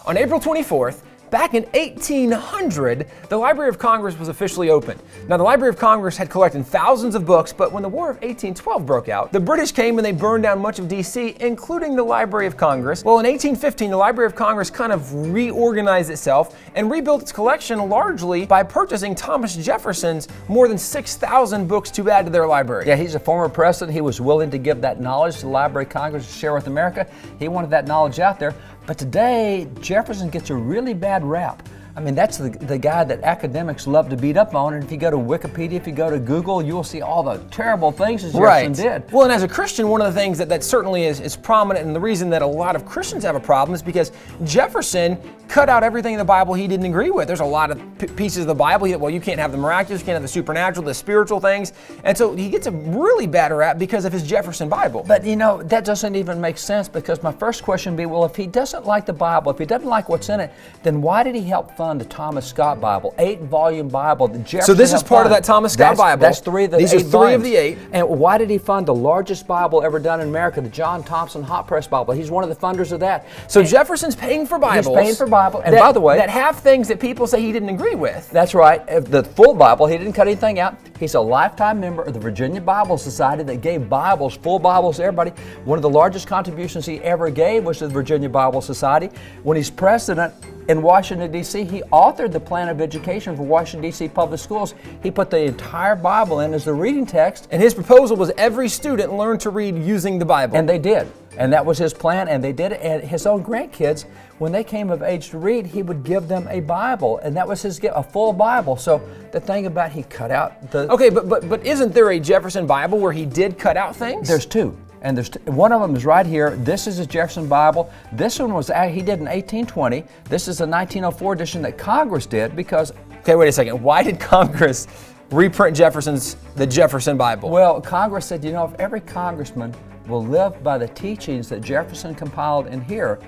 On April 24th, back in 1800, the Library of Congress was officially opened. Now, the Library of Congress had collected thousands of books, but when the War of 1812 broke out, the British came and they burned down much of D.C., including the Library of Congress. Well, in 1815, the Library of Congress kind of reorganized itself and rebuilt its collection largely by purchasing Thomas Jefferson's more than 6,000 books to add to their library. Yeah, he's a former president. He was willing to give that knowledge to the Library of Congress to share with America. He wanted that knowledge out there. But today, Jefferson gets a really bad rap. I mean, that's the guy that academics love to beat up on. And if you go to Wikipedia, if you go to Google, you'll see all the terrible things that Jefferson did. Well, and as a Christian, one of the things that certainly is prominent, and the reason that a lot of Christians have a problem is because Jefferson cut out everything in the Bible he didn't agree with. There's a lot of pieces of the Bible. You can't have the miraculous, you can't have the supernatural, the spiritual things. And so he gets a really bad rap because of his Jefferson Bible. But you know, that doesn't even make sense, because my first question would be, well, if he doesn't like the Bible, if he doesn't like what's in it, then why did he help fund the Thomas Scott Bible, 8-volume Bible that Jefferson So this is part of that Thomas Scott Bible. That's three of the These eight are three volumes. of the 8. And why did he fund the largest Bible ever done in America, the John Thompson Hot Press Bible? He's one of the funders of that. So Jefferson's paying for Bibles. He's paying for Bible. And by the way, that have things that people say he didn't agree with. That's right. The full Bible, he didn't cut anything out. He's a lifetime member of the Virginia Bible Society that gave Bibles, full Bibles to everybody. One of the largest contributions he ever gave was to the Virginia Bible Society. When he's president in Washington, D.C., he authored the plan of education for Washington, D.C. public schools. He put the entire Bible in as the reading text. And his proposal was every student learn to read using the Bible. And they did. And that was his plan, and they did it. And his own grandkids, when they came of age to read, he would give them a Bible, and that was his gift, a full Bible. So the thing about he cut out the... Okay, but isn't there a Jefferson Bible where he did cut out things? There's two. And one of them is right here. This is his Jefferson Bible. This one was he did in 1820. This is a 1904 edition that Congress did because... Okay, wait a second. Why did Congress reprint the Jefferson Bible? Well, Congress said, you know, if every congressman will live by the teachings that Jefferson compiled in here.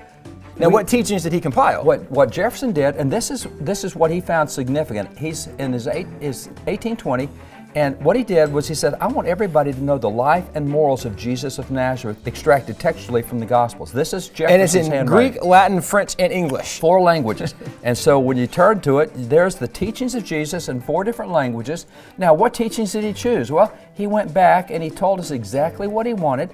Now, what teachings did he compile? What Jefferson did, and this is what he found significant. He's in his 1820, and what he did was he said, I want everybody to know the life and morals of Jesus of Nazareth, extracted textually from the Gospels. This is Jefferson's handwriting. And it's in Greek, Latin, French, and English. 4 languages. And so when you turn to it, there's the teachings of Jesus in 4 different languages. Now, what teachings did he choose? Well, he went back and he told us exactly what he wanted.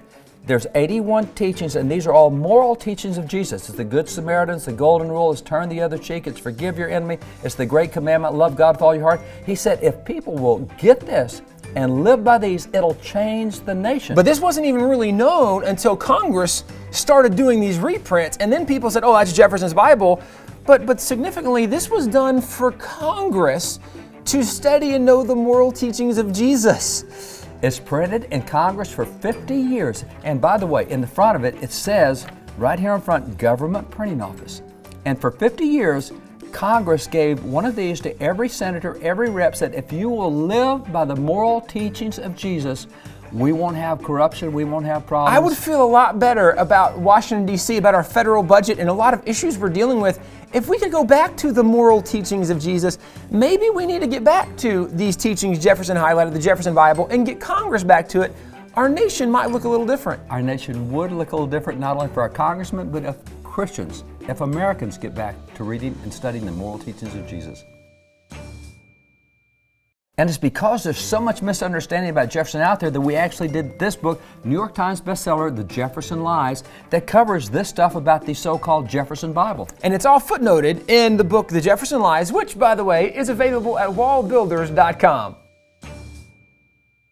There's 81 teachings, and these are all moral teachings of Jesus. It's the Good Samaritans, the Golden Rule, is turn the other cheek, it's forgive your enemy, it's the Great Commandment, love God with all your heart. He said if people will get this and live by these, it'll change the nation. But this wasn't even really known until Congress started doing these reprints, and then people said, oh, that's Jefferson's Bible. But significantly, this was done for Congress to study and know the moral teachings of Jesus. It's printed in Congress for 50 years. And by the way, in the front of it, it says, right here in front, Government Printing Office. And for 50 years, Congress gave one of these to every senator, every rep, said, if you will live by the moral teachings of Jesus, we won't have corruption, we won't have problems. I would feel a lot better about Washington, D.C., about our federal budget and a lot of issues we're dealing with if we could go back to the moral teachings of Jesus. Maybe we need to get back to these teachings Jefferson highlighted, the Jefferson Bible, and get Congress back to it. Our nation might look a little different. Our nation would look a little different, not only for our congressmen, but if Christians, if Americans get back to reading and studying the moral teachings of Jesus. And it's because there's so much misunderstanding about Jefferson out there that we actually did this book, New York Times bestseller, The Jefferson Lies, that covers this stuff about the so-called Jefferson Bible. And it's all footnoted in the book, The Jefferson Lies, which, by the way, is available at WallBuilders.com.